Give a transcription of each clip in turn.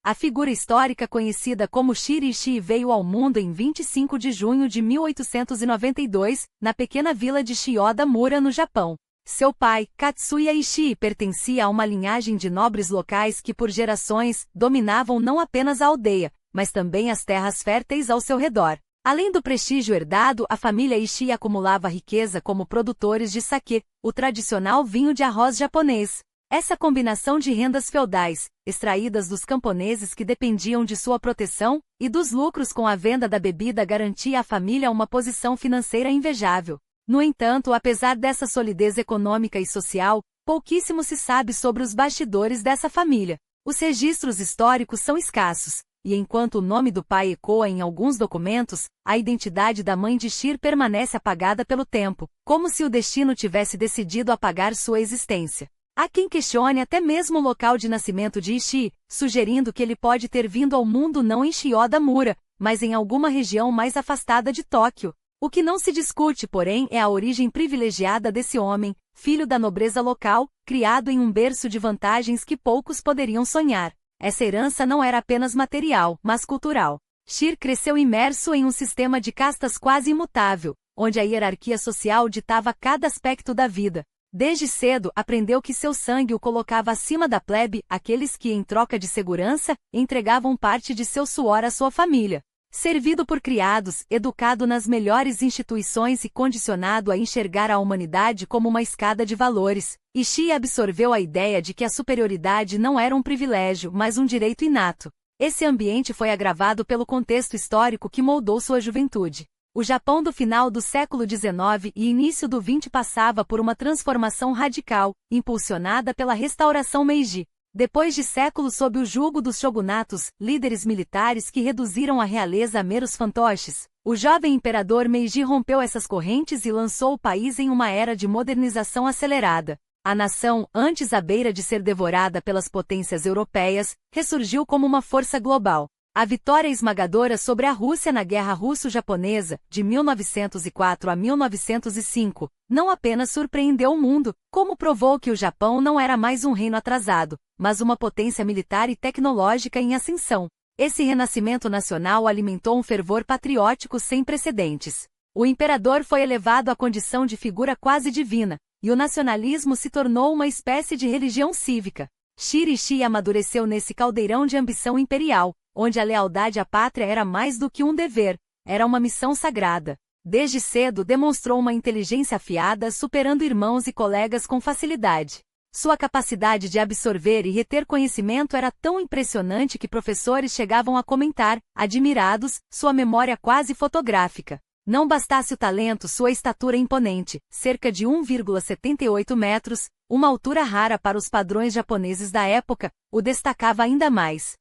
A figura histórica conhecida como Shiri Ishii veio ao mundo em 25 de junho de 1892, na pequena vila de Chiyoda-mura, no Japão. Seu pai, Katsuya Ishii, pertencia a uma linhagem de nobres locais que por gerações dominavam não apenas a aldeia, mas também as terras férteis ao seu redor. Além do prestígio herdado, a família Ishii acumulava riqueza como produtores de sake, o tradicional vinho de arroz japonês. Essa combinação de rendas feudais, extraídas dos camponeses que dependiam de sua proteção, e dos lucros com a venda da bebida garantia à família uma posição financeira invejável. No entanto, apesar dessa solidez econômica e social, pouquíssimo se sabe sobre os bastidores dessa família. Os registros históricos são escassos, e enquanto o nome do pai ecoa em alguns documentos, a identidade da mãe de Shir permanece apagada pelo tempo, como se o destino tivesse decidido apagar sua existência. Há quem questione até mesmo o local de nascimento de Ishii, sugerindo que ele pode ter vindo ao mundo não em Chiyoda-mura, mas em alguma região mais afastada de Tóquio. O que não se discute, porém, é a origem privilegiada desse homem, filho da nobreza local, criado em um berço de vantagens que poucos poderiam sonhar. Essa herança não era apenas material, mas cultural. Shir cresceu imerso em um sistema de castas quase imutável, onde a hierarquia social ditava cada aspecto da vida. Desde cedo, aprendeu que seu sangue o colocava acima da plebe, aqueles que, em troca de segurança, entregavam parte de seu suor à sua família. Servido por criados, educado nas melhores instituições e condicionado a enxergar a humanidade como uma escada de valores, Ishii absorveu a ideia de que a superioridade não era um privilégio, mas um direito inato. Esse ambiente foi agravado pelo contexto histórico que moldou sua juventude. O Japão do final do século XIX e início do XX passava por uma transformação radical, impulsionada pela restauração Meiji. Depois de séculos sob o jugo dos shogunatos, líderes militares que reduziram a realeza a meros fantoches, o jovem imperador Meiji rompeu essas correntes e lançou o país em uma era de modernização acelerada. A nação, antes à beira de ser devorada pelas potências europeias, ressurgiu como uma força global. A vitória esmagadora sobre a Rússia na Guerra Russo-Japonesa, de 1904 a 1905, não apenas surpreendeu o mundo, como provou que o Japão não era mais um reino atrasado, mas uma potência militar e tecnológica em ascensão. Esse renascimento nacional alimentou um fervor patriótico sem precedentes. O imperador foi elevado à condição de figura quase divina, e o nacionalismo se tornou uma espécie de religião cívica. Shiri Ishii amadureceu nesse caldeirão de ambição imperial, onde a lealdade à pátria era mais do que um dever, era uma missão sagrada. Desde cedo demonstrou uma inteligência afiada, superando irmãos e colegas com facilidade. Sua capacidade de absorver e reter conhecimento era tão impressionante que professores chegavam a comentar, admirados, sua memória quase fotográfica. Não bastasse o talento, sua estatura imponente, cerca de 1,78 metros, uma altura rara para os padrões japoneses da época, o destacava ainda mais.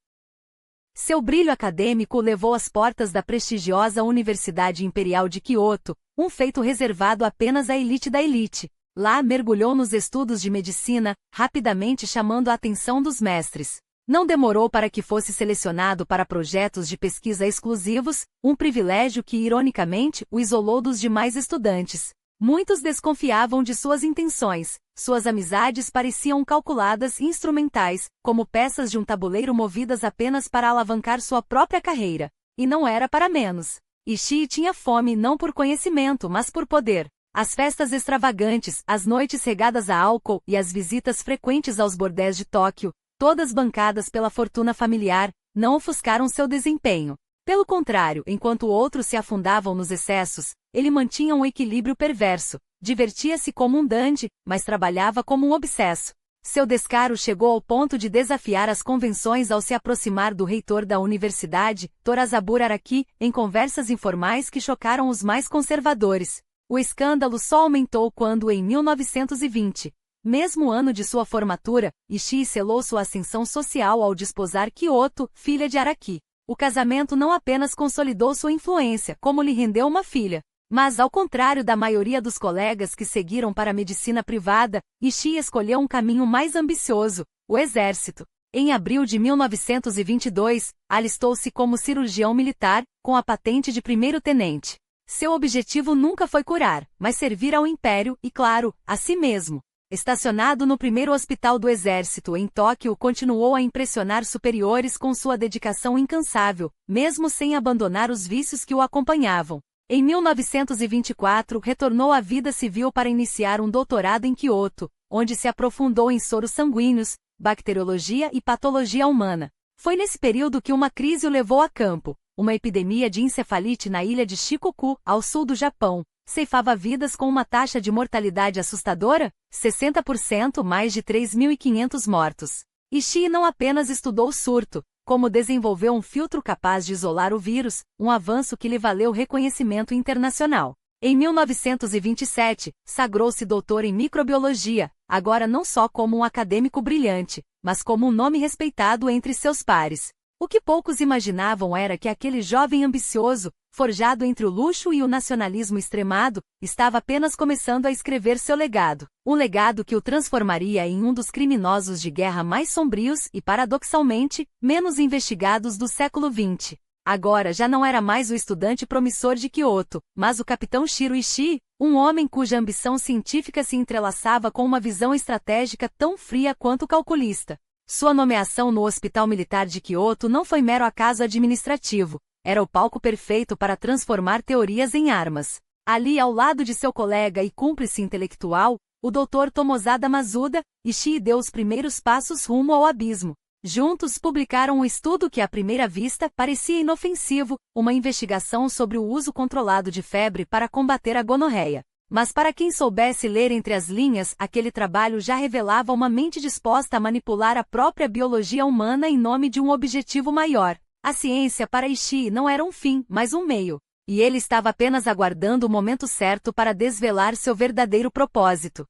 Seu brilho acadêmico o levou às portas da prestigiosa Universidade Imperial de Kyoto, um feito reservado apenas à elite da elite. Lá mergulhou nos estudos de medicina, rapidamente chamando a atenção dos mestres. Não demorou para que fosse selecionado para projetos de pesquisa exclusivos, um privilégio que, ironicamente, o isolou dos demais estudantes. Muitos desconfiavam de suas intenções, suas amizades pareciam calculadas e instrumentais, como peças de um tabuleiro movidas apenas para alavancar sua própria carreira. E não era para menos. Ishii tinha fome não por conhecimento, mas por poder. As festas extravagantes, as noites regadas a álcool e as visitas frequentes aos bordéis de Tóquio, todas bancadas pela fortuna familiar, não ofuscaram seu desempenho. Pelo contrário, enquanto outros se afundavam nos excessos, ele mantinha um equilíbrio perverso, divertia-se como um dandy, mas trabalhava como um obsesso. Seu descaro chegou ao ponto de desafiar as convenções ao se aproximar do reitor da universidade, Torazaburo Araki, em conversas informais que chocaram os mais conservadores. O escândalo só aumentou quando, em 1920, mesmo ano de sua formatura, Ishii selou sua ascensão social ao desposar Kyoto, filha de Araki. O casamento não apenas consolidou sua influência, como lhe rendeu uma filha. Mas, ao contrário da maioria dos colegas que seguiram para a medicina privada, Ishii escolheu um caminho mais ambicioso, o exército. Em abril de 1922, alistou-se como cirurgião militar, com a patente de primeiro-tenente. Seu objetivo nunca foi curar, mas servir ao império e, claro, a si mesmo. Estacionado no primeiro hospital do exército em Tóquio, continuou a impressionar superiores com sua dedicação incansável, mesmo sem abandonar os vícios que o acompanhavam. Em 1924, retornou à vida civil para iniciar um doutorado em Kyoto, onde se aprofundou em soros sanguíneos, bacteriologia e patologia humana. Foi nesse período que uma crise o levou a campo. Uma epidemia de encefalite na ilha de Shikoku, ao sul do Japão, ceifava vidas com uma taxa de mortalidade assustadora, 60%, mais de 3.500 mortos. Ishii não apenas estudou o surto, como desenvolveu um filtro capaz de isolar o vírus, um avanço que lhe valeu reconhecimento internacional. Em 1927, sagrou-se doutor em microbiologia, agora não só como um acadêmico brilhante, mas como um nome respeitado entre seus pares. O que poucos imaginavam era que aquele jovem ambicioso, forjado entre o luxo e o nacionalismo extremado, estava apenas começando a escrever seu legado. Um legado que o transformaria em um dos criminosos de guerra mais sombrios e, paradoxalmente, menos investigados do século XX. Agora já não era mais o estudante promissor de Kyoto, mas o capitão Shiro Ishii, um homem cuja ambição científica se entrelaçava com uma visão estratégica tão fria quanto calculista. Sua nomeação no Hospital Militar de Kyoto não foi mero acaso administrativo, era o palco perfeito para transformar teorias em armas. Ali, ao lado de seu colega e cúmplice intelectual, o Dr. Tomozada Masuda, Ishii deu os primeiros passos rumo ao abismo. Juntos publicaram um estudo que à primeira vista parecia inofensivo, uma investigação sobre o uso controlado de febre para combater a gonorreia. Mas para quem soubesse ler entre as linhas, aquele trabalho já revelava uma mente disposta a manipular a própria biologia humana em nome de um objetivo maior. A ciência para Ishii não era um fim, mas um meio. E ele estava apenas aguardando o momento certo para desvelar seu verdadeiro propósito.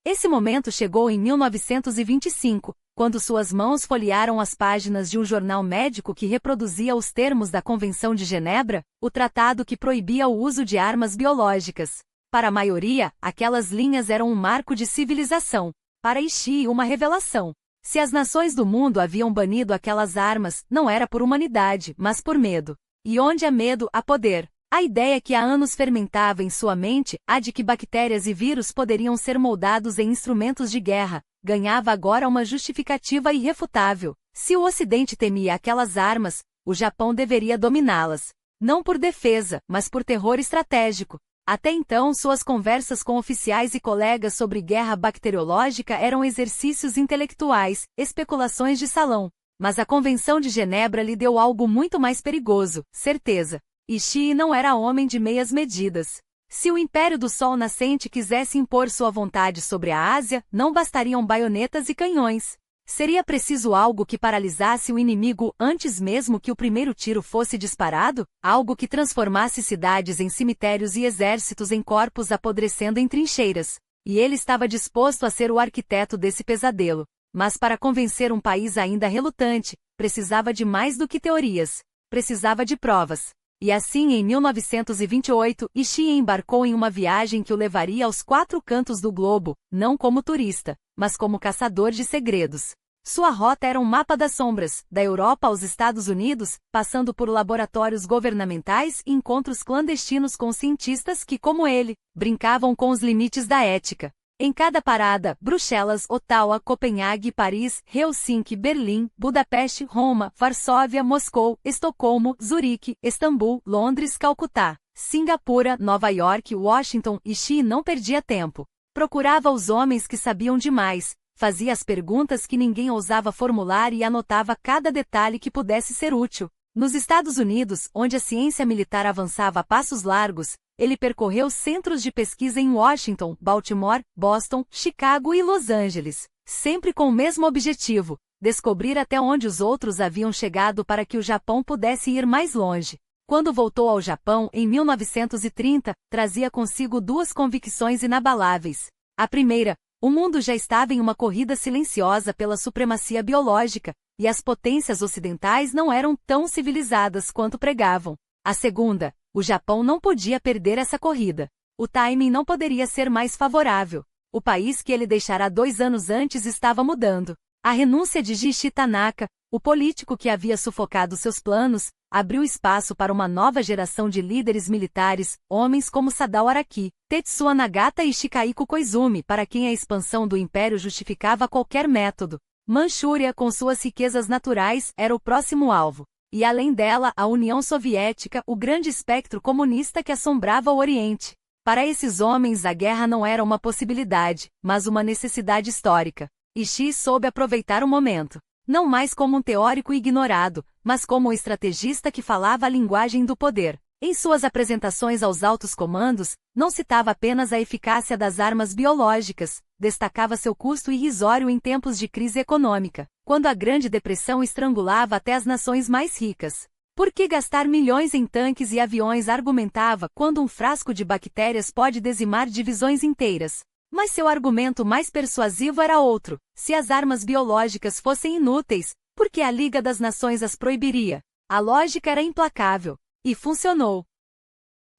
Esse momento chegou em 1925, quando suas mãos folhearam as páginas de um jornal médico que reproduzia os termos da Convenção de Genebra, o tratado que proibia o uso de armas biológicas. Para a maioria, aquelas linhas eram um marco de civilização. Para Ishii, uma revelação. Se as nações do mundo haviam banido aquelas armas, não era por humanidade, mas por medo. E onde há medo, há poder. A ideia que há anos fermentava em sua mente, a de que bactérias e vírus poderiam ser moldados em instrumentos de guerra, ganhava agora uma justificativa irrefutável. Se o Ocidente temia aquelas armas, o Japão deveria dominá-las. Não por defesa, mas por terror estratégico. Até então, suas conversas com oficiais e colegas sobre guerra bacteriológica eram exercícios intelectuais, especulações de salão. Mas a Convenção de Genebra lhe deu algo muito mais perigoso, certeza. Ishii não era homem de meias medidas. Se o Império do Sol Nascente quisesse impor sua vontade sobre a Ásia, não bastariam baionetas e canhões. Seria preciso algo que paralisasse o inimigo antes mesmo que o primeiro tiro fosse disparado? Algo que transformasse cidades em cemitérios e exércitos em corpos apodrecendo em trincheiras. E ele estava disposto a ser o arquiteto desse pesadelo. Mas para convencer um país ainda relutante, precisava de mais do que teorias. Precisava de provas. E assim, em 1928, Ishii embarcou em uma viagem que o levaria aos 4 cantos do globo, não como turista, mas como caçador de segredos. Sua rota era um mapa das sombras, da Europa aos Estados Unidos, passando por laboratórios governamentais e encontros clandestinos com cientistas que, como ele, brincavam com os limites da ética. Em cada parada, Bruxelas, Ottawa, Copenhague, Paris, Helsinki, Berlim, Budapeste, Roma, Varsóvia, Moscou, Estocolmo, Zurique, Istambul, Londres, Calcutá, Singapura, Nova York, Washington, Ishii não perdia tempo. Procurava os homens que sabiam demais, fazia as perguntas que ninguém ousava formular e anotava cada detalhe que pudesse ser útil. Nos Estados Unidos, onde a ciência militar avançava a passos largos, ele percorreu centros de pesquisa em Washington, Baltimore, Boston, Chicago e Los Angeles, sempre com o mesmo objetivo, descobrir até onde os outros haviam chegado para que o Japão pudesse ir mais longe. Quando voltou ao Japão, em 1930, trazia consigo 2 convicções inabaláveis. A primeira, o mundo já estava em uma corrida silenciosa pela supremacia biológica, e as potências ocidentais não eram tão civilizadas quanto pregavam. A segunda, o Japão não podia perder essa corrida. O timing não poderia ser mais favorável. O país que ele deixara 2 anos antes estava mudando. A renúncia de Jishi Tanaka, O político que havia sufocado seus planos, abriu espaço para uma nova geração de líderes militares, homens como Sadao Araki, Tetsuya Nagata e Shikahiko Koizumi, para quem a expansão do império justificava qualquer método. Manchúria, com suas riquezas naturais, era o próximo alvo. E além dela, a União Soviética, o grande espectro comunista que assombrava o Oriente. Para esses homens a guerra não era uma possibilidade, mas uma necessidade histórica. Ishii soube aproveitar o momento. Não mais como um teórico ignorado, mas como um estrategista que falava a linguagem do poder. Em suas apresentações aos altos comandos, não citava apenas a eficácia das armas biológicas, destacava seu custo irrisório em tempos de crise econômica, quando a Grande Depressão estrangulava até as nações mais ricas. Por que gastar milhões em tanques e aviões, argumentava, quando um frasco de bactérias pode dizimar divisões inteiras? Mas seu argumento mais persuasivo era outro: se as armas biológicas fossem inúteis, por que a Liga das Nações as proibiria? A lógica era implacável. E funcionou.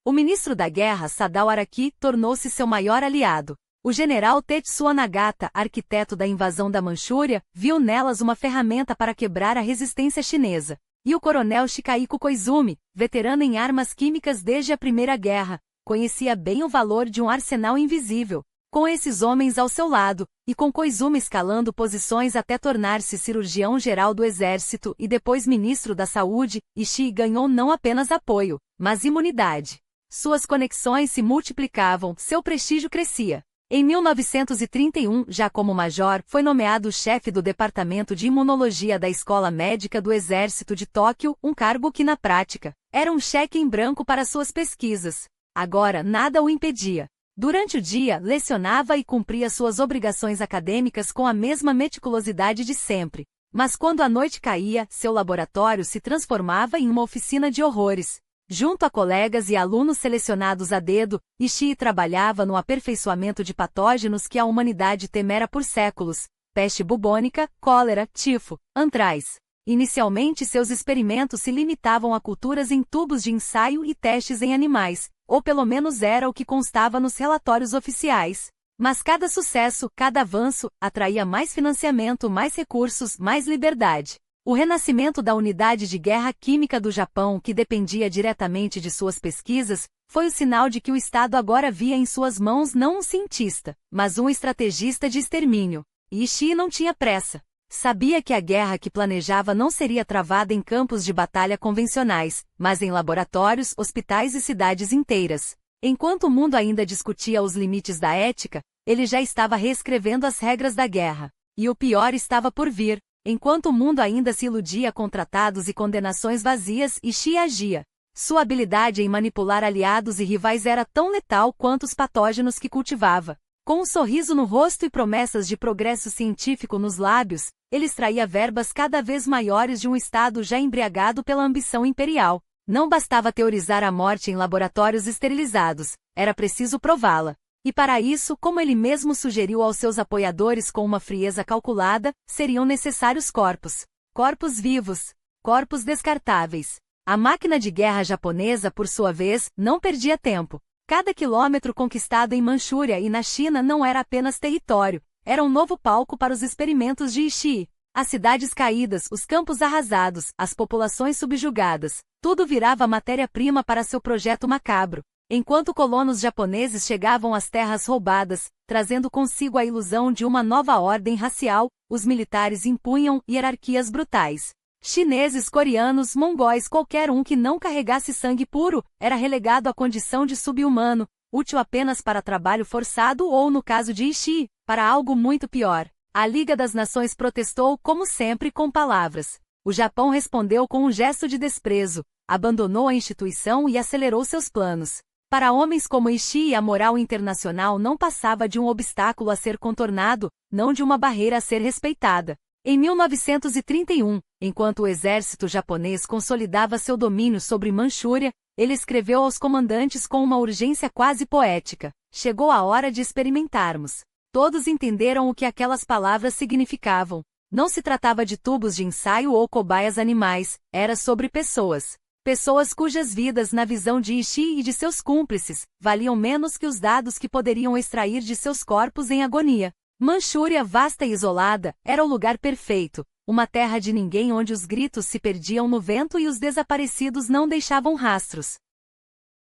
O ministro da Guerra, Sadao Araki, tornou-se seu maior aliado. O general Tetsuya Nagata, arquiteto da invasão da Manchúria, viu nelas uma ferramenta para quebrar a resistência chinesa. E o coronel Shikahiko Koizumi, veterano em armas químicas desde a Primeira Guerra, conhecia bem o valor de um arsenal invisível. Com esses homens ao seu lado, e com Koizumi escalando posições até tornar-se cirurgião-geral do exército e depois ministro da saúde, Ishii ganhou não apenas apoio, mas imunidade. Suas conexões se multiplicavam, seu prestígio crescia. Em 1931, já como major, foi nomeado chefe do Departamento de Imunologia da Escola Médica do Exército de Tóquio, um cargo que na prática, era um cheque em branco para suas pesquisas. Agora nada o impedia. Durante o dia, lecionava e cumpria suas obrigações acadêmicas com a mesma meticulosidade de sempre. Mas quando a noite caía, seu laboratório se transformava em uma oficina de horrores. Junto a colegas e alunos selecionados a dedo, Ishii trabalhava no aperfeiçoamento de patógenos que a humanidade temera por séculos: peste bubônica, cólera, tifo, antraz. Inicialmente seus experimentos se limitavam a culturas em tubos de ensaio e testes em animais, ou pelo menos era o que constava nos relatórios oficiais. Mas cada sucesso, cada avanço, atraía mais financiamento, mais recursos, mais liberdade. O renascimento da unidade de guerra química do Japão, que dependia diretamente de suas pesquisas, foi o sinal de que o Estado agora via em suas mãos não um cientista, mas um estrategista de extermínio. E Ishii não tinha pressa. Sabia que a guerra que planejava não seria travada em campos de batalha convencionais, mas em laboratórios, hospitais e cidades inteiras. Enquanto o mundo ainda discutia os limites da ética, ele já estava reescrevendo as regras da guerra. E o pior estava por vir. Enquanto o mundo ainda se iludia com tratados e condenações vazias, Ishii agia. Sua habilidade em manipular aliados e rivais era tão letal quanto os patógenos que cultivava. Com um sorriso no rosto e promessas de progresso científico nos lábios, ele extraía verbas cada vez maiores de um Estado já embriagado pela ambição imperial. Não bastava teorizar a morte em laboratórios esterilizados, era preciso prová-la. E para isso, como ele mesmo sugeriu aos seus apoiadores com uma frieza calculada, seriam necessários corpos. Corpos vivos. Corpos descartáveis. A máquina de guerra japonesa, por sua vez, não perdia tempo. Cada quilômetro conquistado em Manchúria e na China não era apenas território, era um novo palco para os experimentos de Ishii. As cidades caídas, os campos arrasados, as populações subjugadas, tudo virava matéria-prima para seu projeto macabro. Enquanto colonos japoneses chegavam às terras roubadas, trazendo consigo a ilusão de uma nova ordem racial, os militares impunham hierarquias brutais. Chineses, coreanos, mongóis, qualquer um que não carregasse sangue puro, era relegado à condição de sub-humano, útil apenas para trabalho forçado ou, no caso de Ishii, para algo muito pior. A Liga das Nações protestou, como sempre, com palavras. O Japão respondeu com um gesto de desprezo, abandonou a instituição e acelerou seus planos. Para homens como Ishii, a moral internacional não passava de um obstáculo a ser contornado, não de uma barreira a ser respeitada. Em 1931, enquanto o exército japonês consolidava seu domínio sobre Manchúria, ele escreveu aos comandantes com uma urgência quase poética: chegou a hora de experimentarmos. Todos entenderam o que aquelas palavras significavam. Não se tratava de tubos de ensaio ou cobaias animais, era sobre pessoas. Pessoas cujas vidas, na visão de Ishii e de seus cúmplices, valiam menos que os dados que poderiam extrair de seus corpos em agonia. Manchúria, vasta e isolada, era o lugar perfeito. uma terra de ninguém onde os gritos se perdiam no vento e os desaparecidos não deixavam rastros.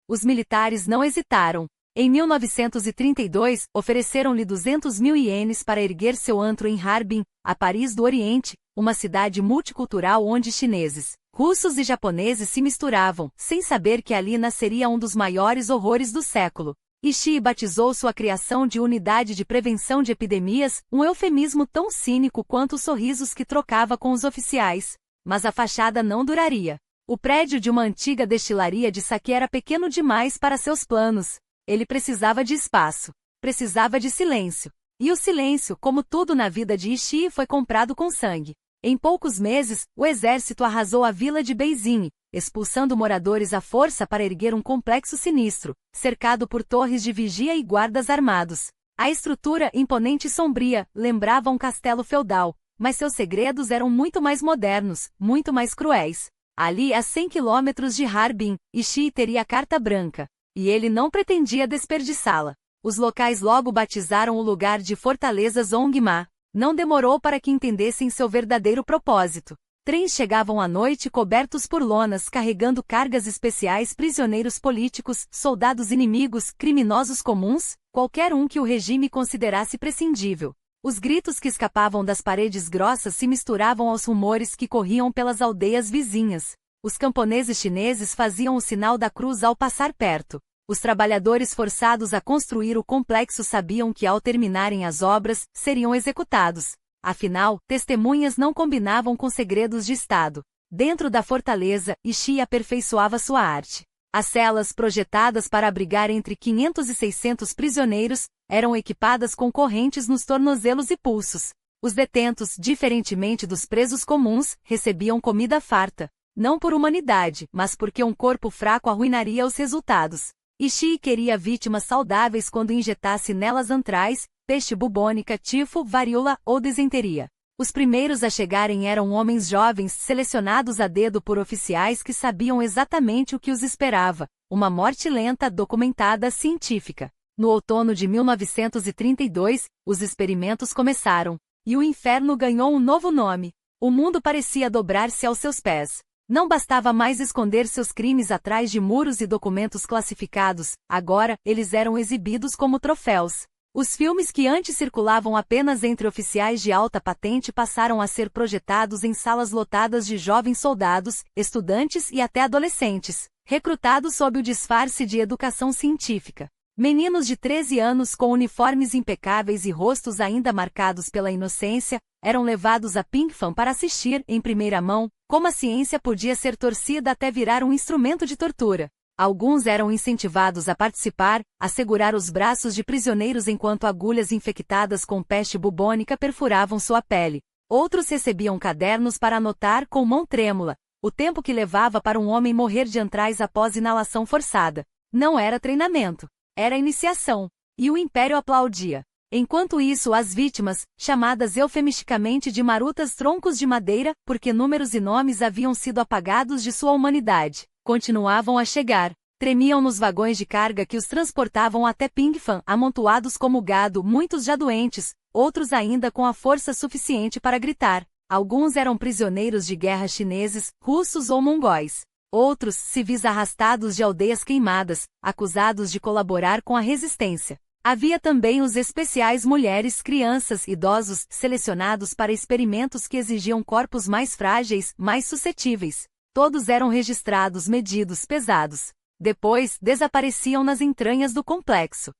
Os militares não hesitaram. Em 1932, ofereceram-lhe 200 mil ienes para erguer seu antro em Harbin, a Paris do Oriente, uma cidade multicultural onde chineses, russos e japoneses se misturavam, sem saber que ali nasceria um dos maiores horrores do século. Ishii batizou sua criação de Unidade de Prevenção de Epidemias, um eufemismo tão cínico quanto os sorrisos que trocava com os oficiais. Mas a fachada não duraria. O prédio de uma antiga destilaria de sake era pequeno demais para seus planos. Ele precisava de espaço. Precisava de silêncio. E o silêncio, como tudo na vida de Ishii, foi comprado com sangue. Em poucos meses, o exército arrasou a vila de Beijing, expulsando moradores à força para erguer um complexo sinistro, cercado por torres de vigia e guardas armados. A estrutura, imponente e sombria, lembrava um castelo feudal, mas seus segredos eram muito mais modernos, muito mais cruéis. Ali, a 100 quilômetros de Harbin, Ishii teria a carta branca. E ele não pretendia desperdiçá-la. Os locais logo batizaram o lugar de Fortaleza Zongma. Não demorou para que entendessem seu verdadeiro propósito. Trens chegavam à noite cobertos por lonas carregando cargas especiais, prisioneiros políticos, soldados inimigos, criminosos comuns, qualquer um que o regime considerasse prescindível. Os gritos que escapavam das paredes grossas se misturavam aos rumores que corriam pelas aldeias vizinhas. Os camponeses chineses faziam o sinal da cruz ao passar perto. Os trabalhadores forçados a construir o complexo sabiam que ao terminarem as obras, seriam executados. Afinal, testemunhas não combinavam com segredos de Estado. Dentro da fortaleza, Ishii aperfeiçoava sua arte. As celas projetadas para abrigar entre 500 e 600 prisioneiros, eram equipadas com correntes nos tornozelos e pulsos. Os detentos, diferentemente dos presos comuns, recebiam comida farta. Não por humanidade, mas porque um corpo fraco arruinaria os resultados. Ishii queria vítimas saudáveis quando injetasse nelas antrais, peste bubônica, tifo, varíola ou disenteria. Os primeiros a chegarem eram homens jovens selecionados a dedo por oficiais que sabiam exatamente o que os esperava, uma morte lenta, documentada, científica. No outono de 1932, os experimentos começaram, e o inferno ganhou um novo nome. O mundo parecia dobrar-se aos seus pés. Não bastava mais esconder seus crimes atrás de muros e documentos classificados, agora, eles eram exibidos como troféus. Os filmes que antes circulavam apenas entre oficiais de alta patente passaram a ser projetados em salas lotadas de jovens soldados, estudantes e até adolescentes, recrutados sob o disfarce de educação científica. Meninos de 13 anos com uniformes impecáveis e rostos ainda marcados pela inocência, eram levados a Pinkfan para assistir, em primeira mão, como a ciência podia ser torcida até virar um instrumento de tortura. Alguns eram incentivados a participar, a segurar os braços de prisioneiros enquanto agulhas infectadas com peste bubônica perfuravam sua pele. Outros recebiam cadernos para anotar com mão trêmula o tempo que levava para um homem morrer de antrais após inalação forçada. Não era treinamento. Era iniciação. E o Império aplaudia. Enquanto isso, as vítimas, chamadas eufemisticamente de marutas troncos de madeira, porque números e nomes haviam sido apagados de sua humanidade, continuavam a chegar. Tremiam nos vagões de carga que os transportavam até Pinkfan, amontoados como gado, muitos já doentes, outros ainda com a força suficiente para gritar. Alguns eram prisioneiros de guerra chineses, russos ou mongóis. Outros, civis arrastados de aldeias queimadas, acusados de colaborar com a resistência. Havia também os especiais mulheres, crianças, idosos, selecionados para experimentos que exigiam corpos mais frágeis, mais suscetíveis. Todos eram registrados, medidos, pesados. Depois, desapareciam nas entranhas do complexo.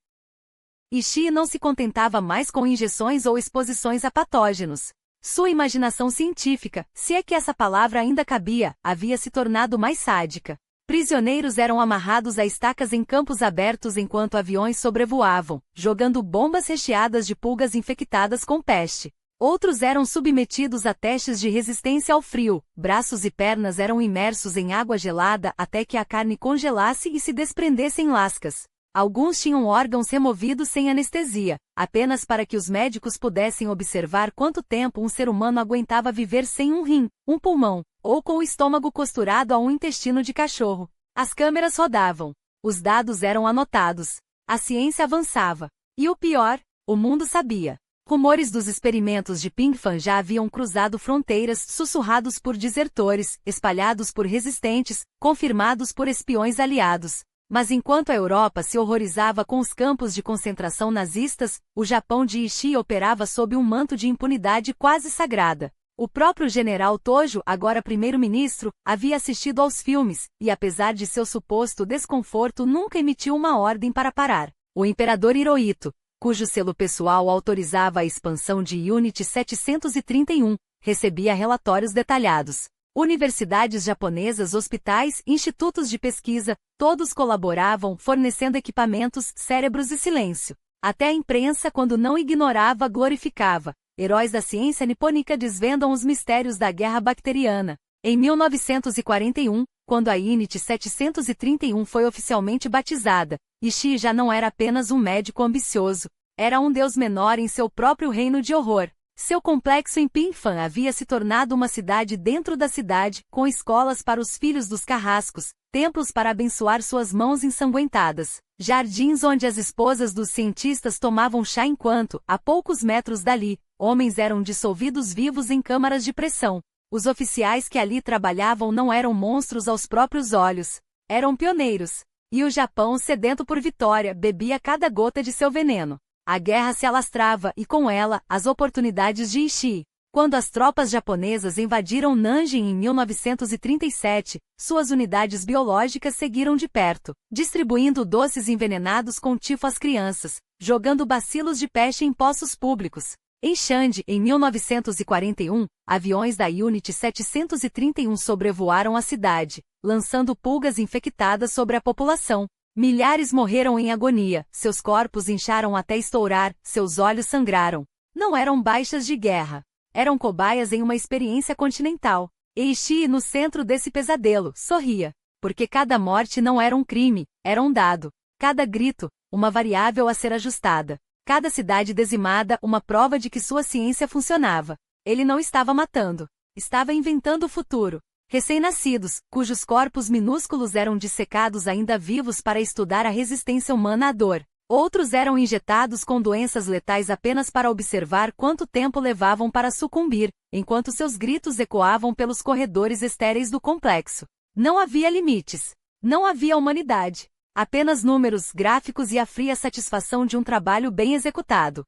Ishii não se contentava mais com injeções ou exposições a patógenos. Sua imaginação científica, se é que essa palavra ainda cabia, havia se tornado mais sádica. Prisioneiros eram amarrados a estacas em campos abertos enquanto aviões sobrevoavam, jogando bombas recheadas de pulgas infectadas com peste. Outros eram submetidos a testes de resistência ao frio, braços e pernas eram imersos em água gelada até que a carne congelasse e se desprendesse em lascas. Alguns tinham órgãos removidos sem anestesia, apenas para que os médicos pudessem observar quanto tempo um ser humano aguentava viver sem um rim, um pulmão, ou com o estômago costurado a um intestino de cachorro. As câmeras rodavam. Os dados eram anotados. A ciência avançava. E o pior, o mundo sabia. Rumores dos experimentos de Pingfan já haviam cruzado fronteiras, sussurrados por desertores, espalhados por resistentes, confirmados por espiões aliados. Mas enquanto a Europa se horrorizava com os campos de concentração nazistas, o Japão de Ishii operava sob um manto de impunidade quase sagrada. O próprio general Tojo, agora primeiro-ministro, havia assistido aos filmes, e apesar de seu suposto desconforto nunca emitiu uma ordem para parar. O imperador Hirohito, cujo selo pessoal autorizava a expansão de Unit 731, recebia relatórios detalhados. Universidades japonesas, hospitais, institutos de pesquisa, todos colaboravam, fornecendo equipamentos, cérebros e silêncio. Até a imprensa, quando não ignorava, glorificava. Heróis da ciência nipônica desvendam os mistérios da guerra bacteriana. Em 1941, quando a Unit 731 foi oficialmente batizada, Ishii já não era apenas um médico ambicioso, era um deus menor em seu próprio reino de horror. Seu complexo em Pingfan havia se tornado uma cidade dentro da cidade, com escolas para os filhos dos carrascos, templos para abençoar suas mãos ensanguentadas, jardins onde as esposas dos cientistas tomavam chá enquanto, a poucos metros dali, homens eram dissolvidos vivos em câmaras de pressão. Os oficiais que ali trabalhavam não eram monstros aos próprios olhos, eram pioneiros. E o Japão, sedento por vitória, bebia cada gota de seu veneno. A guerra se alastrava e, com ela, as oportunidades de Ishii. Quando as tropas japonesas invadiram Nanjing em 1937, suas unidades biológicas seguiram de perto, distribuindo doces envenenados com tifo às crianças, jogando bacilos de peste em poços públicos. Em Xande, em 1941, aviões da Unit 731 sobrevoaram a cidade, lançando pulgas infectadas sobre a população. Milhares morreram em agonia, seus corpos incharam até estourar, seus olhos sangraram. Não eram baixas de guerra. Eram cobaias em uma experiência continental. E Ishii, no centro desse pesadelo, sorria. Porque cada morte não era um crime, era um dado. Cada grito, uma variável a ser ajustada. Cada cidade dizimada, uma prova de que sua ciência funcionava. Ele não estava matando. Estava inventando o futuro. Recém-nascidos, cujos corpos minúsculos eram dissecados ainda vivos para estudar a resistência humana à dor. Outros eram injetados com doenças letais apenas para observar quanto tempo levavam para sucumbir, enquanto seus gritos ecoavam pelos corredores estéreis do complexo. Não havia limites. Não havia humanidade. Apenas números, gráficos e a fria satisfação de um trabalho bem executado.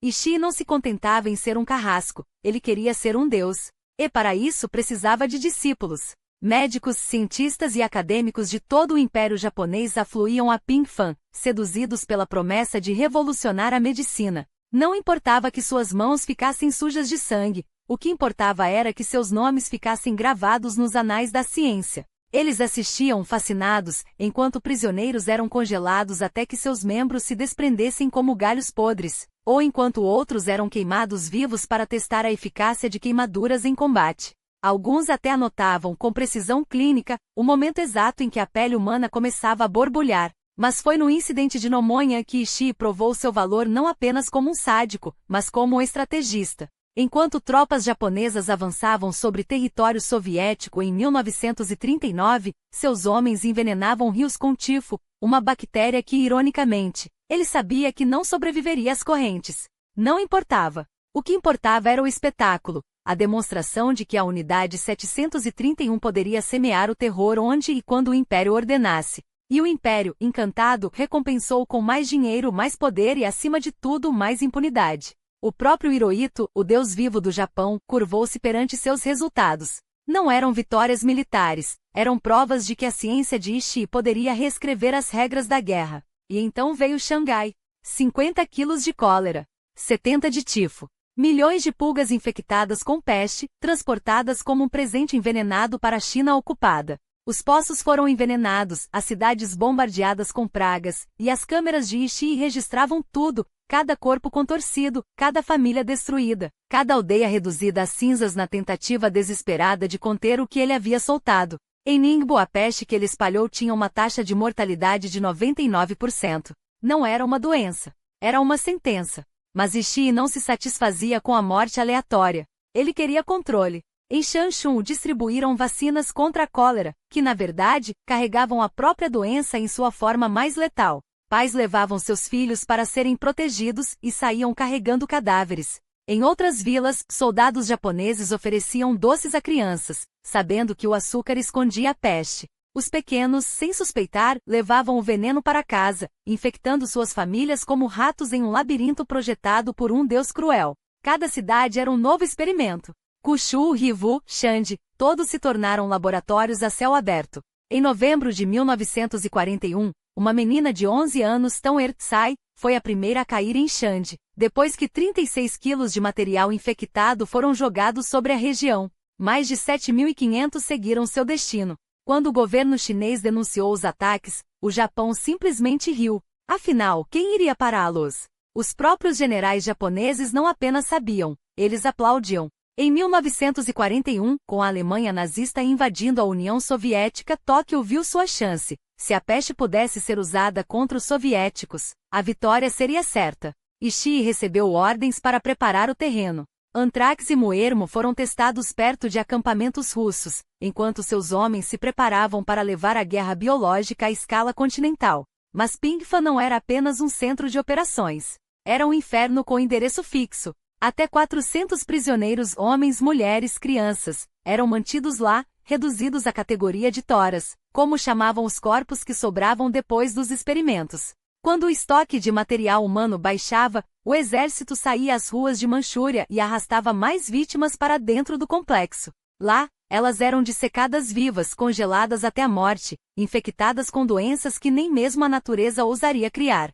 Ishii não se contentava em ser um carrasco, ele queria ser um deus. E para isso precisava de discípulos. Médicos, cientistas e acadêmicos de todo o Império Japonês afluíam a Pingfan, seduzidos pela promessa de revolucionar a medicina. Não importava que suas mãos ficassem sujas de sangue, o que importava era que seus nomes ficassem gravados nos anais da ciência. Eles assistiam fascinados, enquanto prisioneiros eram congelados até que seus membros se desprendessem como galhos podres, ou enquanto outros eram queimados vivos para testar a eficácia de queimaduras em combate. Alguns até anotavam com precisão clínica o momento exato em que a pele humana começava a borbulhar. Mas foi no incidente de Nomonha que Ishii provou seu valor não apenas como um sádico, mas como um estrategista. Enquanto tropas japonesas avançavam sobre território soviético em 1939, seus homens envenenavam rios com tifo, uma bactéria que, ironicamente, ele sabia que não sobreviveria às correntes. Não importava. O que importava era o espetáculo, a demonstração de que a Unidade 731 poderia semear o terror onde e quando o Império ordenasse. E o Império, encantado, recompensou com mais dinheiro, mais poder e, acima de tudo, mais impunidade. O próprio Hirohito, o deus vivo do Japão, curvou-se perante seus resultados. Não eram vitórias militares, eram provas de que a ciência de Ishii poderia reescrever as regras da guerra. E então veio Xangai. 50 quilos de cólera. 70 de tifo. Milhões de pulgas infectadas com peste, transportadas como um presente envenenado para a China ocupada. Os poços foram envenenados, as cidades bombardeadas com pragas, e as câmeras de Ishii registravam tudo, cada corpo contorcido, cada família destruída, cada aldeia reduzida a cinzas na tentativa desesperada de conter o que ele havia soltado. Em Ningbo, a peste que ele espalhou tinha uma taxa de mortalidade de 99%. Não era uma doença. Era uma sentença. Mas Ishii não se satisfazia com a morte aleatória. Ele queria controle. Em Changchun distribuíram vacinas contra a cólera, que na verdade, carregavam a própria doença em sua forma mais letal. Pais levavam seus filhos para serem protegidos e saíam carregando cadáveres. Em outras vilas, soldados japoneses ofereciam doces a crianças, sabendo que o açúcar escondia a peste. Os pequenos, sem suspeitar, levavam o veneno para casa, infectando suas famílias como ratos em um labirinto projetado por um deus cruel. Cada cidade era um novo experimento. Kushu, Hivu, Shandi, todos se tornaram laboratórios a céu aberto. Em novembro de 1941, uma menina de 11 anos, Tão Ertsai, foi a primeira a cair em Shandi, depois que 36 quilos de material infectado foram jogados sobre a região. Mais de 7.500 seguiram seu destino. Quando o governo chinês denunciou os ataques, o Japão simplesmente riu. Afinal, quem iria pará-los? Os próprios generais japoneses não apenas sabiam, eles aplaudiam. Em 1941, com a Alemanha nazista invadindo a União Soviética, Tóquio viu sua chance. Se a peste pudesse ser usada contra os soviéticos, a vitória seria certa. Ishii recebeu ordens para preparar o terreno. Antrax e muermo foram testados perto de acampamentos russos, enquanto seus homens se preparavam para levar a guerra biológica à escala continental. Mas Pingfan não era apenas um centro de operações. Era um inferno com endereço fixo. Até 400 prisioneiros, homens, mulheres, crianças, eram mantidos lá, reduzidos à categoria de toras, como chamavam os corpos que sobravam depois dos experimentos. Quando o estoque de material humano baixava, o exército saía às ruas de Manchúria e arrastava mais vítimas para dentro do complexo. Lá, elas eram dissecadas vivas, congeladas até a morte, infectadas com doenças que nem mesmo a natureza ousaria criar.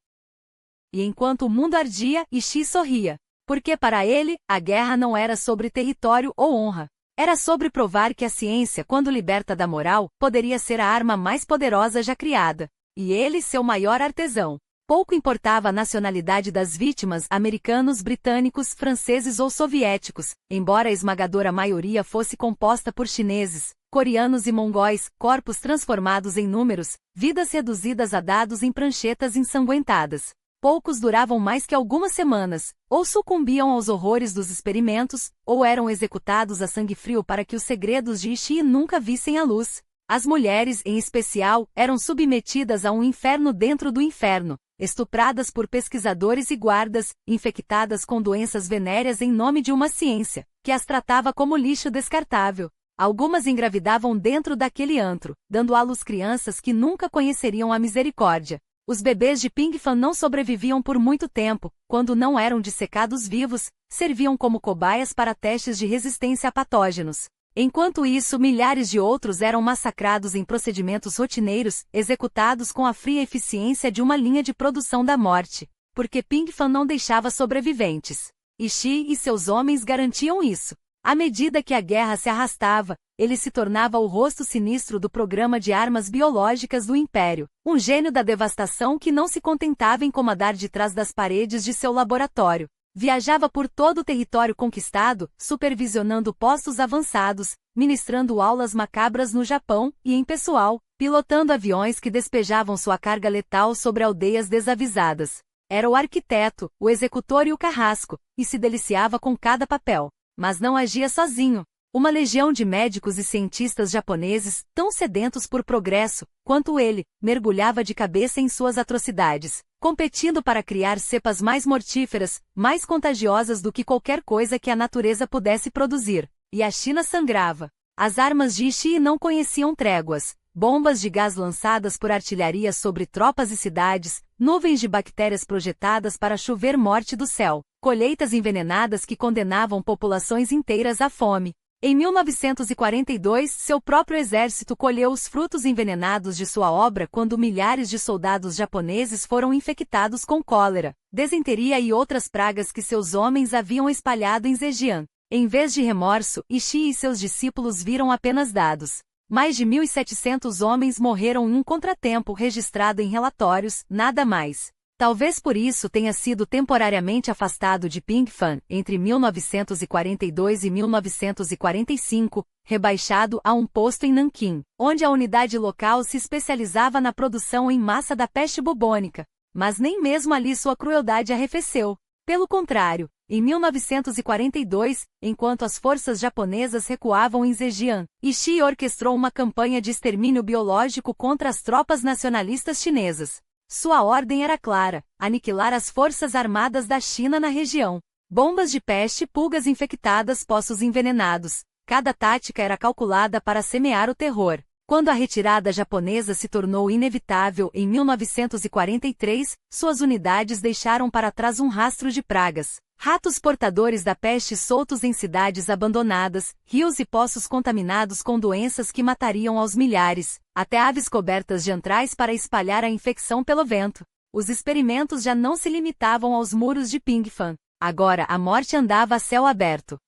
E enquanto o mundo ardia, Ishii sorria. Porque para ele, a guerra não era sobre território ou honra. Era sobre provar que a ciência, quando liberta da moral, poderia ser a arma mais poderosa já criada. E ele, seu maior artesão. Pouco importava a nacionalidade das vítimas, americanos, britânicos, franceses ou soviéticos, embora a esmagadora maioria fosse composta por chineses, coreanos e mongóis, corpos transformados em números, vidas reduzidas a dados em pranchetas ensanguentadas. Poucos duravam mais que algumas semanas, ou sucumbiam aos horrores dos experimentos, ou eram executados a sangue frio para que os segredos de Ishii nunca vissem a luz. As mulheres, em especial, eram submetidas a um inferno dentro do inferno, estupradas por pesquisadores e guardas, infectadas com doenças venéreas em nome de uma ciência, que as tratava como lixo descartável. Algumas engravidavam dentro daquele antro, dando à luz crianças que nunca conheceriam a misericórdia. Os bebês de Pingfan não sobreviviam por muito tempo, quando não eram dissecados vivos, serviam como cobaias para testes de resistência a patógenos. Enquanto isso, milhares de outros eram massacrados em procedimentos rotineiros, executados com a fria eficiência de uma linha de produção da morte, porque Pingfan não deixava sobreviventes. Ishii e seus homens garantiam isso. À medida que a guerra se arrastava, ele se tornava o rosto sinistro do programa de armas biológicas do Império, um gênio da devastação que não se contentava em comandar de trás das paredes de seu laboratório. Viajava por todo o território conquistado, supervisionando postos avançados, ministrando aulas macabras no Japão e em pessoal, pilotando aviões que despejavam sua carga letal sobre aldeias desavisadas. Era o arquiteto, o executor e o carrasco, e se deliciava com cada papel. Mas não agia sozinho. Uma legião de médicos e cientistas japoneses, tão sedentos por progresso, quanto ele, mergulhava de cabeça em suas atrocidades, competindo para criar cepas mais mortíferas, mais contagiosas do que qualquer coisa que a natureza pudesse produzir. E a China sangrava. As armas de Ishii não conheciam tréguas. Bombas de gás lançadas por artilharia sobre tropas e cidades, nuvens de bactérias projetadas para chover morte do céu, colheitas envenenadas que condenavam populações inteiras à fome. Em 1942, seu próprio exército colheu os frutos envenenados de sua obra quando milhares de soldados japoneses foram infectados com cólera, desenteria e outras pragas que seus homens haviam espalhado em Zhejiang. Em vez de remorso, Ishii e seus discípulos viram apenas dados. Mais de 1.700 homens morreram em um contratempo registrado em relatórios, nada mais. Talvez por isso tenha sido temporariamente afastado de Pingfan entre 1942 e 1945, rebaixado a um posto em Nanquim, onde a unidade local se especializava na produção em massa da peste bubônica. Mas nem mesmo ali sua crueldade arrefeceu. Pelo contrário, em 1942, enquanto as forças japonesas recuavam em Zhejiang, Ishii orquestrou uma campanha de extermínio biológico contra as tropas nacionalistas chinesas. Sua ordem era clara: aniquilar as forças armadas da China na região. Bombas de peste, pulgas infectadas, poços envenenados. Cada tática era calculada para semear o terror. Quando a retirada japonesa se tornou inevitável em 1943, suas unidades deixaram para trás um rastro de pragas. Ratos portadores da peste soltos em cidades abandonadas, rios e poços contaminados com doenças que matariam aos milhares, até aves cobertas de antrais para espalhar a infecção pelo vento. Os experimentos já não se limitavam aos muros de Pingfan. Agora a morte andava a céu aberto.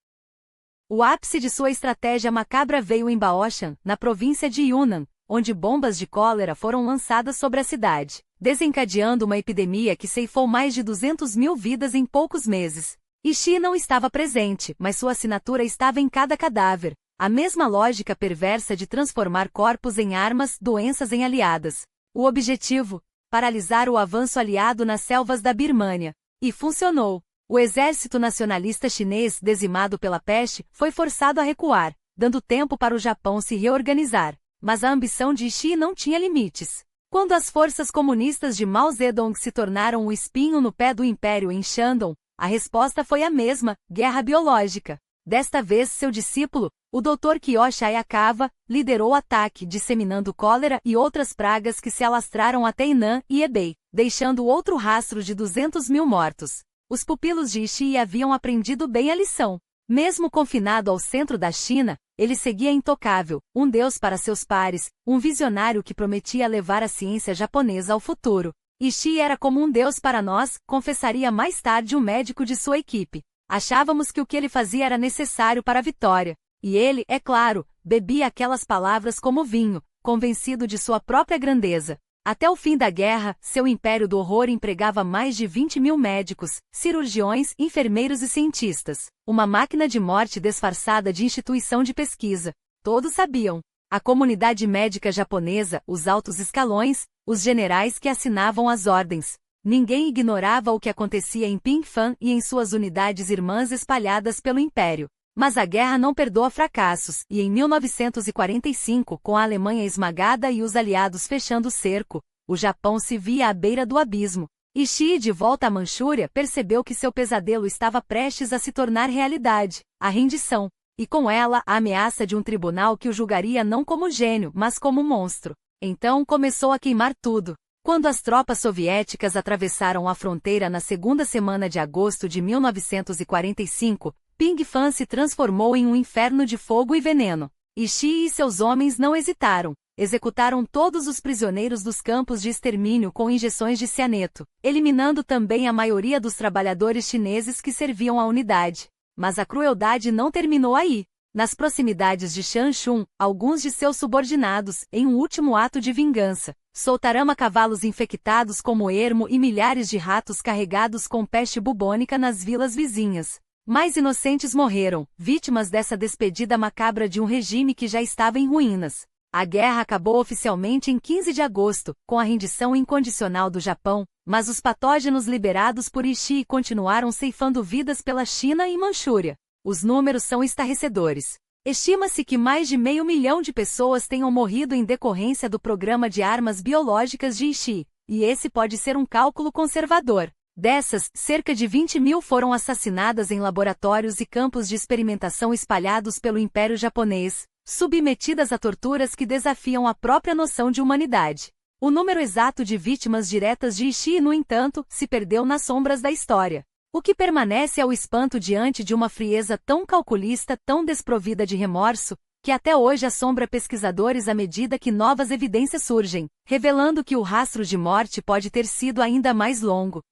O ápice de sua estratégia macabra veio em Baoshan, na província de Yunnan, onde bombas de cólera foram lançadas sobre a cidade, desencadeando uma epidemia que ceifou mais de 200.000 vidas em poucos meses. Ishii não estava presente, mas sua assinatura estava em cada cadáver. A mesma lógica perversa de transformar corpos em armas, doenças em aliadas. O objetivo? Paralisar o avanço aliado nas selvas da Birmânia. E funcionou. O exército nacionalista chinês, dizimado pela peste, foi forçado a recuar, dando tempo para o Japão se reorganizar. Mas a ambição de Ishii não tinha limites. Quando as forças comunistas de Mao Zedong se tornaram o espinho no pé do império em Shandong, a resposta foi a mesma: guerra biológica. Desta vez, seu discípulo, o Dr. Kiyoshi Ayakawa, liderou o ataque, disseminando cólera e outras pragas que se alastraram até Henan e Hebei, deixando outro rastro de 200.000 mortos. Os pupilos de Ishii haviam aprendido bem a lição. Mesmo confinado ao centro da China, ele seguia intocável, um deus para seus pares, um visionário que prometia levar a ciência japonesa ao futuro. Ishii era como um deus para nós, confessaria mais tarde um médico de sua equipe. Achávamos que o que ele fazia era necessário para a vitória. E ele, é claro, bebia aquelas palavras como vinho, convencido de sua própria grandeza. Até o fim da guerra, seu império do horror empregava mais de 20.000 médicos, cirurgiões, enfermeiros e cientistas. Uma máquina de morte disfarçada de instituição de pesquisa. Todos sabiam. A comunidade médica japonesa, os altos escalões, os generais que assinavam as ordens. Ninguém ignorava o que acontecia em Pingfan e em suas unidades irmãs espalhadas pelo império. Mas a guerra não perdoa fracassos, e em 1945, com a Alemanha esmagada e os aliados fechando o cerco, o Japão se via à beira do abismo. Ishii, de volta à Manchúria, percebeu que seu pesadelo estava prestes a se tornar realidade, a rendição, e com ela a ameaça de um tribunal que o julgaria não como gênio, mas como monstro. Então começou a queimar tudo. Quando as tropas soviéticas atravessaram a fronteira na segunda semana de agosto de 1945, Pingfan se transformou em um inferno de fogo e veneno. Ishii e seus homens não hesitaram. Executaram todos os prisioneiros dos campos de extermínio com injeções de cianeto, eliminando também a maioria dos trabalhadores chineses que serviam à unidade. Mas a crueldade não terminou aí. Nas proximidades de Changchun, alguns de seus subordinados, em um último ato de vingança, soltaram cavalos infectados como ermo e milhares de ratos carregados com peste bubônica nas vilas vizinhas. Mais inocentes morreram, vítimas dessa despedida macabra de um regime que já estava em ruínas. A guerra acabou oficialmente em 15 de agosto, com a rendição incondicional do Japão, mas os patógenos liberados por Ishii continuaram ceifando vidas pela China e Manchúria. Os números são estarrecedores. Estima-se que mais de 500 mil de pessoas tenham morrido em decorrência do programa de armas biológicas de Ishii, e esse pode ser um cálculo conservador. Dessas, cerca de 20.000 foram assassinadas em laboratórios e campos de experimentação espalhados pelo Império Japonês, submetidas a torturas que desafiam a própria noção de humanidade. O número exato de vítimas diretas de Ishii, no entanto, se perdeu nas sombras da história. O que permanece é o espanto diante de uma frieza tão calculista, tão desprovida de remorso, que até hoje assombra pesquisadores à medida que novas evidências surgem, revelando que o rastro de morte pode ter sido ainda mais longo.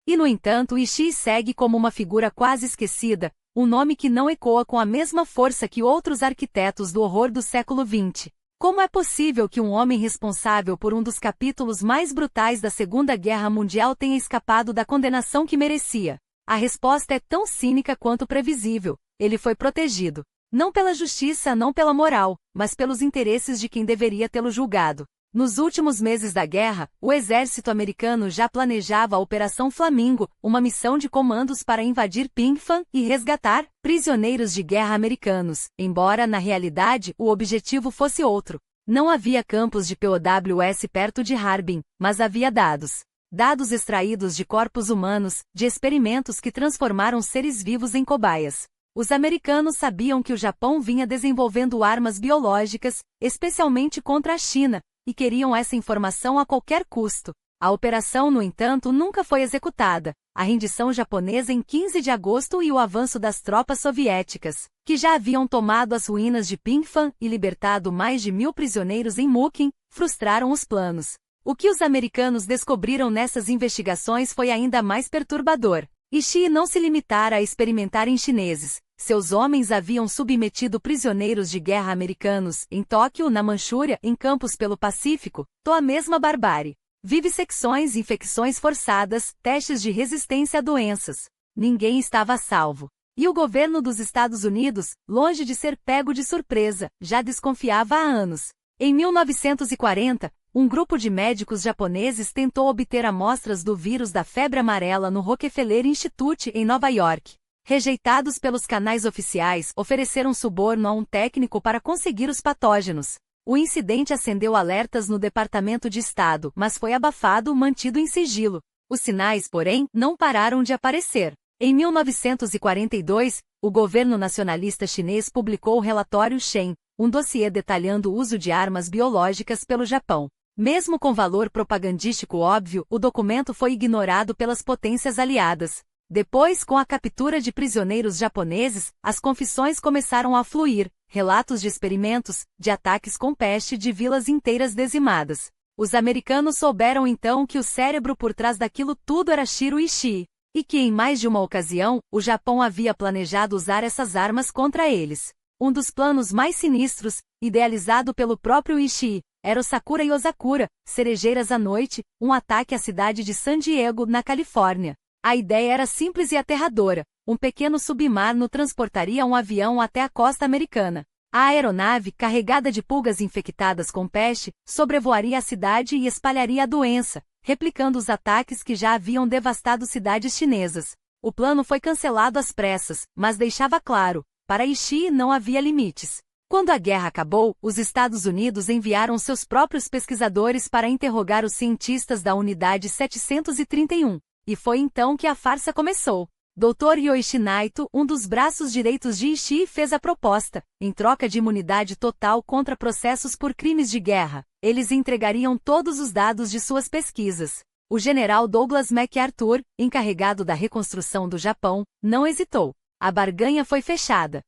E no entanto Ishii segue como uma figura quase esquecida, um nome que não ecoa com a mesma força que outros arquitetos do horror do século XX. Como é possível que um homem responsável por um dos capítulos mais brutais da Segunda Guerra Mundial tenha escapado da condenação que merecia? A resposta é tão cínica quanto previsível: ele foi protegido. Não pela justiça, não pela moral, mas pelos interesses de quem deveria tê-lo julgado. Nos últimos meses da guerra, o exército americano já planejava a Operação Flamingo, uma missão de comandos para invadir Pingfan e resgatar prisioneiros de guerra americanos, embora na realidade o objetivo fosse outro. Não havia campos de POWs perto de Harbin, mas havia dados. Dados extraídos de corpos humanos, de experimentos que transformaram seres vivos em cobaias. Os americanos sabiam que o Japão vinha desenvolvendo armas biológicas, especialmente contra a China, e queriam essa informação a qualquer custo. A operação, no entanto, nunca foi executada. A rendição japonesa em 15 de agosto e o avanço das tropas soviéticas, que já haviam tomado as ruínas de Pingfan e libertado mais de 1.000 prisioneiros em Mukin, frustraram os planos. O que os americanos descobriram nessas investigações foi ainda mais perturbador. Ishii não se limitara a experimentar em chineses. Seus homens haviam submetido prisioneiros de guerra americanos, em Tóquio, na Manchúria, em campos pelo Pacífico, a mesma barbárie. Vivissecções, infecções forçadas, testes de resistência a doenças. Ninguém estava a salvo. E o governo dos Estados Unidos, longe de ser pego de surpresa, já desconfiava há anos. Em 1940, um grupo de médicos japoneses tentou obter amostras do vírus da febre amarela no Rockefeller Institute em Nova York. Rejeitados pelos canais oficiais, ofereceram suborno a um técnico para conseguir os patógenos. O incidente acendeu alertas no Departamento de Estado, mas foi abafado, mantido em sigilo. Os sinais, porém, não pararam de aparecer. Em 1942, o governo nacionalista chinês publicou o relatório Shen, um dossiê detalhando o uso de armas biológicas pelo Japão. Mesmo com valor propagandístico óbvio, o documento foi ignorado pelas potências aliadas. Depois, com a captura de prisioneiros japoneses, as confissões começaram a fluir, relatos de experimentos, de ataques com peste de vilas inteiras dizimadas. Os americanos souberam então que o cérebro por trás daquilo tudo era Shiro Ishii, e que em mais de uma ocasião, o Japão havia planejado usar essas armas contra eles. Um dos planos mais sinistros, idealizado pelo próprio Ishii, era o Sakura Yozakura, cerejeiras à noite, um ataque à cidade de San Diego, na Califórnia. A ideia era simples e aterradora. Um pequeno submarino transportaria um avião até a costa americana. A aeronave, carregada de pulgas infectadas com peste, sobrevoaria a cidade e espalharia a doença, replicando os ataques que já haviam devastado cidades chinesas. O plano foi cancelado às pressas, mas deixava claro, para Ishii não havia limites. Quando a guerra acabou, os Estados Unidos enviaram seus próprios pesquisadores para interrogar os cientistas da Unidade 731. E foi então que a farsa começou. Dr. Yoichi Naito, um dos braços direitos de Ishii, fez a proposta. Em troca de imunidade total contra processos por crimes de guerra, eles entregariam todos os dados de suas pesquisas. O general Douglas MacArthur, encarregado da reconstrução do Japão, não hesitou. A barganha foi fechada.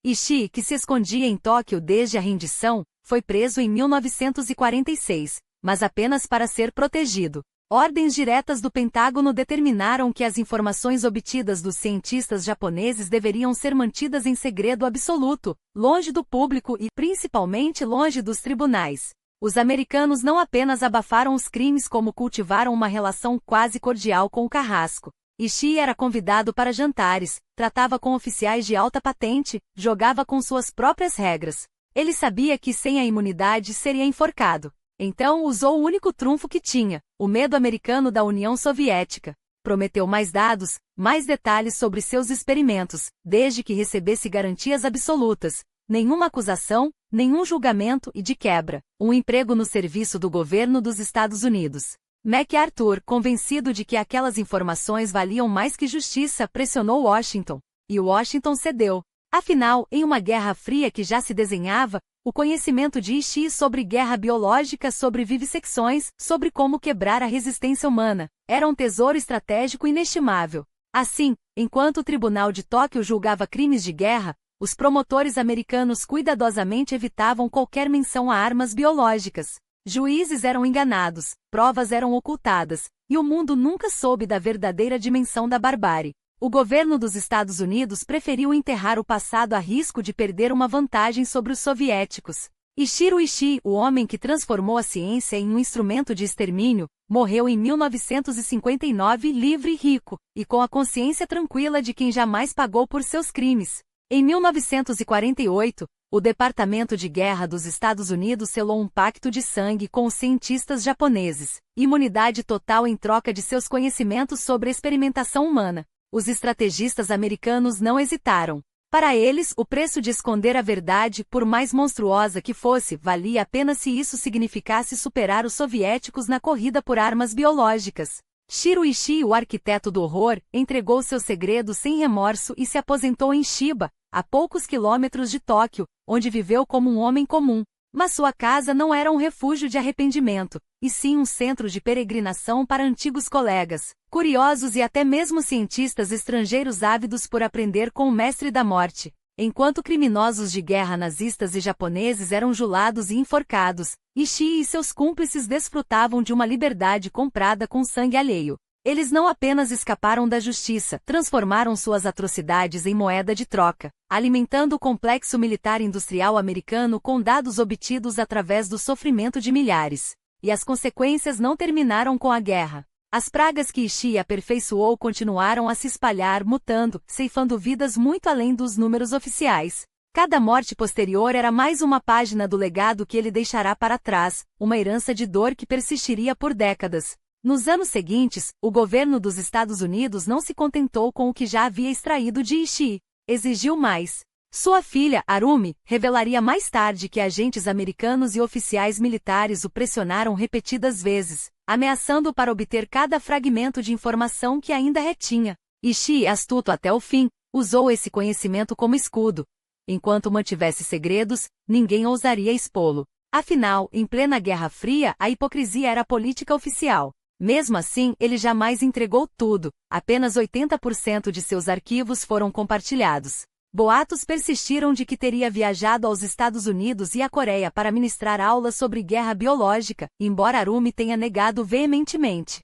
Ishii, que se escondia em Tóquio desde a rendição, foi preso em 1946, mas apenas para ser protegido. Ordens diretas do Pentágono determinaram que as informações obtidas dos cientistas japoneses deveriam ser mantidas em segredo absoluto, longe do público e, principalmente, longe dos tribunais. Os americanos não apenas abafaram os crimes como cultivaram uma relação quase cordial com o carrasco. Ishii era convidado para jantares, tratava com oficiais de alta patente, jogava com suas próprias regras. Ele sabia que sem a imunidade seria enforcado. Então usou o único trunfo que tinha, o medo americano da União Soviética. Prometeu mais dados, mais detalhes sobre seus experimentos, desde que recebesse garantias absolutas. Nenhuma acusação, nenhum julgamento e, de quebra, um emprego no serviço do governo dos Estados Unidos. MacArthur, convencido de que aquelas informações valiam mais que justiça, pressionou Washington. E Washington cedeu. Afinal, em uma guerra fria que já se desenhava, o conhecimento de Ishii sobre guerra biológica, sobre vivissecções, sobre como quebrar a resistência humana, era um tesouro estratégico inestimável. Assim, enquanto o Tribunal de Tóquio julgava crimes de guerra, os promotores americanos cuidadosamente evitavam qualquer menção a armas biológicas. Juízes eram enganados, provas eram ocultadas, e o mundo nunca soube da verdadeira dimensão da barbárie. O governo dos Estados Unidos preferiu enterrar o passado a risco de perder uma vantagem sobre os soviéticos. Ishiro Ishii, o homem que transformou a ciência em um instrumento de extermínio, morreu em 1959 livre e rico, e com a consciência tranquila de quem jamais pagou por seus crimes. Em 1948, o Departamento de Guerra dos Estados Unidos selou um pacto de sangue com os cientistas japoneses, imunidade total em troca de seus conhecimentos sobre experimentação humana. Os estrategistas americanos não hesitaram. Para eles, o preço de esconder a verdade, por mais monstruosa que fosse, valia apenas se isso significasse superar os soviéticos na corrida por armas biológicas. Shiro Ishii, o arquiteto do horror, entregou seu segredo sem remorso e se aposentou em Chiba, a poucos quilômetros de Tóquio, onde viveu como um homem comum. Mas sua casa não era um refúgio de arrependimento, e sim um centro de peregrinação para antigos colegas, curiosos e até mesmo cientistas estrangeiros ávidos por aprender com o mestre da morte. Enquanto criminosos de guerra nazistas e japoneses eram julados e enforcados, Ishii e seus cúmplices desfrutavam de uma liberdade comprada com sangue alheio. Eles não apenas escaparam da justiça, transformaram suas atrocidades em moeda de troca, alimentando o complexo militar industrial americano com dados obtidos através do sofrimento de milhares. E as consequências não terminaram com a guerra. As pragas que Ishii aperfeiçoou continuaram a se espalhar, mutando, ceifando vidas muito além dos números oficiais. Cada morte posterior era mais uma página do legado que ele deixará para trás, uma herança de dor que persistiria por décadas. Nos anos seguintes, o governo dos Estados Unidos não se contentou com o que já havia extraído de Ishii. Exigiu mais. Sua filha, Arumi, revelaria mais tarde que agentes americanos e oficiais militares o pressionaram repetidas vezes, ameaçando-o para obter cada fragmento de informação que ainda retinha. Ishii, astuto até o fim, usou esse conhecimento como escudo. Enquanto mantivesse segredos, ninguém ousaria expô-lo. Afinal, em plena Guerra Fria, a hipocrisia era a política oficial. Mesmo assim, ele jamais entregou tudo, apenas 80% de seus arquivos foram compartilhados. Boatos persistiram de que teria viajado aos Estados Unidos e à Coreia para ministrar aulas sobre guerra biológica, embora Arumi tenha negado veementemente.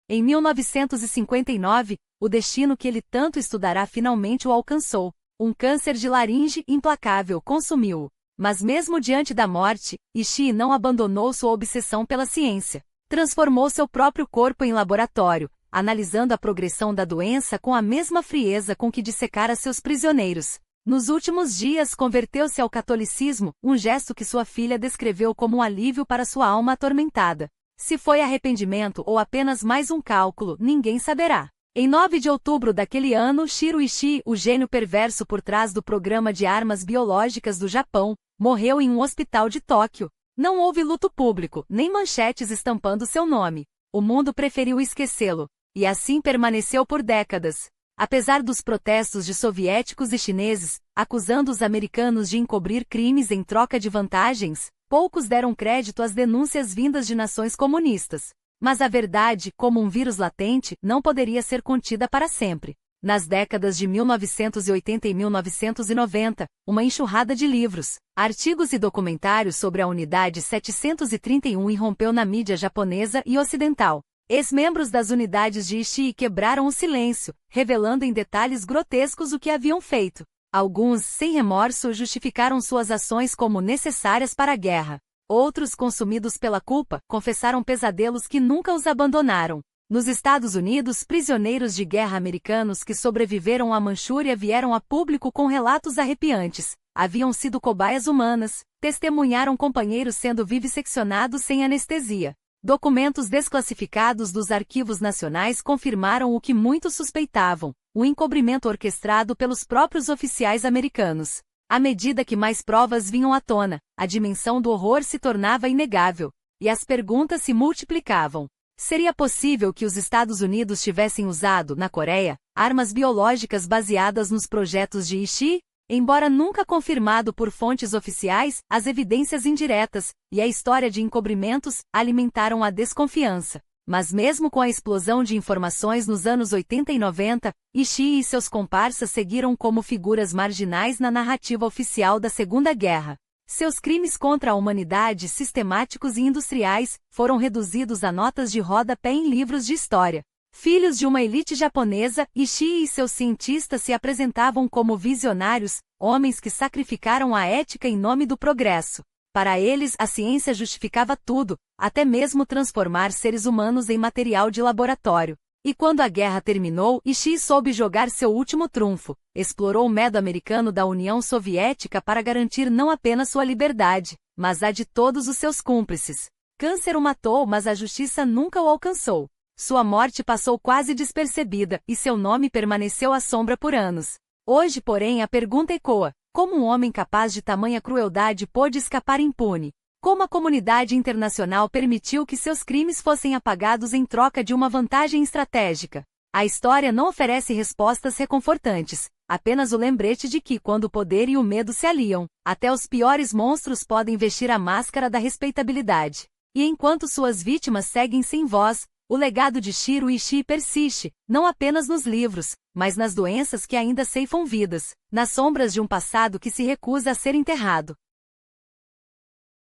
Em 1959, o destino que ele tanto estudará finalmente o alcançou. Um câncer de laringe implacável consumiu-o. Mas mesmo diante da morte, Ishii não abandonou sua obsessão pela ciência. Transformou seu próprio corpo em laboratório, analisando a progressão da doença com a mesma frieza com que dissecara seus prisioneiros. Nos últimos dias converteu-se ao catolicismo, um gesto que sua filha descreveu como um alívio para sua alma atormentada. Se foi arrependimento ou apenas mais um cálculo, ninguém saberá. Em 9 de outubro daquele ano, Shiro Ishii, o gênio perverso por trás do programa de armas biológicas do Japão, morreu em um hospital de Tóquio. Não houve luto público, nem manchetes estampando seu nome. O mundo preferiu esquecê-lo. E assim permaneceu por décadas. Apesar dos protestos de soviéticos e chineses, acusando os americanos de encobrir crimes em troca de vantagens, poucos deram crédito às denúncias vindas de nações comunistas. Mas a verdade, como um vírus latente, não poderia ser contida para sempre. Nas décadas de 1980 e 1990, uma enxurrada de livros, artigos e documentários sobre a Unidade 731 irrompeu na mídia japonesa e ocidental. Ex-membros das unidades de Ishii quebraram o silêncio, revelando em detalhes grotescos o que haviam feito. Alguns, sem remorso, justificaram suas ações como necessárias para a guerra. Outros, consumidos pela culpa, confessaram pesadelos que nunca os abandonaram. Nos Estados Unidos, prisioneiros de guerra americanos que sobreviveram à Manchúria vieram a público com relatos arrepiantes. Haviam sido cobaias humanas, testemunharam companheiros sendo vivisseccionados sem anestesia. Documentos desclassificados dos arquivos nacionais confirmaram o que muitos suspeitavam, o encobrimento orquestrado pelos próprios oficiais americanos. À medida que mais provas vinham à tona, a dimensão do horror se tornava inegável, e as perguntas se multiplicavam. Seria possível que os Estados Unidos tivessem usado, na Coreia, armas biológicas baseadas nos projetos de Ishii? Embora nunca confirmado por fontes oficiais, as evidências indiretas, e a história de encobrimentos, alimentaram a desconfiança. Mas mesmo com a explosão de informações nos anos 80 e 90, Ishii e seus comparsas seguiram como figuras marginais na narrativa oficial da Segunda Guerra. Seus crimes contra a humanidade, sistemáticos e industriais, foram reduzidos a notas de rodapé em livros de história. Filhos de uma elite japonesa, Ishii e seus cientistas se apresentavam como visionários, homens que sacrificaram a ética em nome do progresso. Para eles, a ciência justificava tudo, até mesmo transformar seres humanos em material de laboratório. E quando a guerra terminou, Ishii soube jogar seu último trunfo. Explorou o medo americano da União Soviética para garantir não apenas sua liberdade, mas a de todos os seus cúmplices. Câncer o matou, mas a justiça nunca o alcançou. Sua morte passou quase despercebida, e seu nome permaneceu à sombra por anos. Hoje, porém, a pergunta ecoa: como um homem capaz de tamanha crueldade pôde escapar impune? Como a comunidade internacional permitiu que seus crimes fossem apagados em troca de uma vantagem estratégica? A história não oferece respostas reconfortantes, apenas o lembrete de que, quando o poder e o medo se aliam, até os piores monstros podem vestir a máscara da respeitabilidade. E enquanto suas vítimas seguem sem voz, o legado de Shiro Ishii persiste, não apenas nos livros, mas nas doenças que ainda ceifam vidas, nas sombras de um passado que se recusa a ser enterrado.